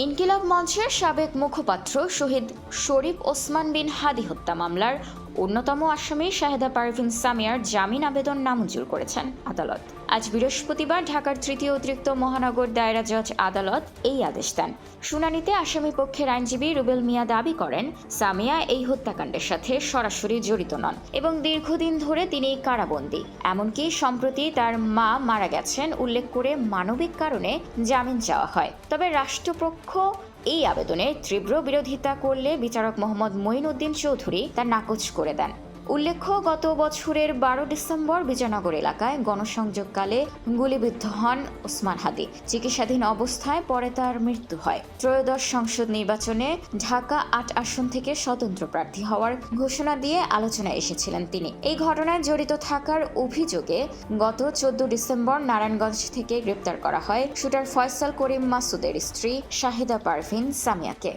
ইনকিলাব মঞ্চের সাবেক মুখপাত্র শহীদ শরীফ ওসমান বিন হাদি হত্যা মামলার অন্যতম আসামি শাহেদা পারভিন সামিয়ার জামিন আবেদন নামঞ্জুর করেছেন আদালত। আজ বৃহস্পতিবার ঢাকার তৃতীয় অতিরিক্ত মহানগর দায়রা জজ আদালত এই আদেশ দেন। শুনানিতে আসামি পক্ষের আইনজীবী রুবেল মিয়া দাবি করেন, সামিয়া এই হত্যাকাণ্ডের সাথে সরাসরি জড়িত নন এবং দীর্ঘদিন ধরে তিনি কারাবন্দী। এমনকি সম্প্রতি তার মা মারা গেছেন উল্লেখ করে মানবিক কারণে জামিন চাওয়া হয়। তবে রাষ্ট্রপক্ষ এই আবেদনের তীব্র বিরোধিতা করলে বিচারক মোহাম্মদ মঈনউদ্দিন চৌধুরী তা নাকচ করে দেন। উল্লেখ্য, গত বছরের 12 ডিসেম্বর বিজয়নগর এলাকায় গণসংযোগকালে গুলিবিদ্ধ হন ওসমান হাদি। চিকিৎসাধীন অবস্থায় পরে তার মৃত্যু হয়। ত্রয়োদশ সংসদ নির্বাচনে ঢাকা 8 আসন থেকে স্বতন্ত্র প্রার্থী হওয়ার ঘোষণা দিয়ে আলোচনায় এসেছিলেন তিনি। এই ঘটনায় জড়িত থাকার অভিযোগে গত 14 ডিসেম্বর নারায়ণগঞ্জ থেকে গ্রেপ্তার করা হয় শুটার ফয়সাল করিম মাসুদের স্ত্রী শাহেদা পারভিন সামিয়াকে।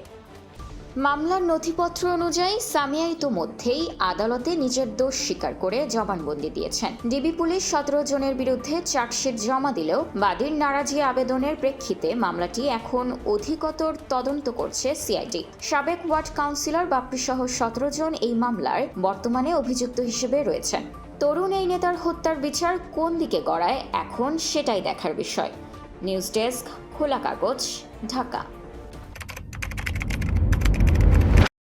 মামলার নথিপত্র অনুযায়ী সামিয়া ইতোমধ্যেই আদালতে নিজের দোষ স্বীকার করে জবানবন্দি দিয়েছেন। ডিবি পুলিশ 17 জনের বিরুদ্ধে চার্জশিট জমা দিলেও বাদীর নারাজি আবেদনের প্রেক্ষিতে মামলাটি এখন অধিকতর তদন্ত করছে সিআইডি। সাবেক ওয়ার্ড কাউন্সিলর বাপ্পি-সহ 17 জন এই মামলার বর্তমানে অভিযুক্ত হিসেবে রয়েছেন। তরুণ এই নেতার হত্যার বিচার কোন দিকে গড়ায় এখন সেটাই দেখার বিষয়। নিউজ ডেস্ক, খোলা কাগজ, ঢাকা।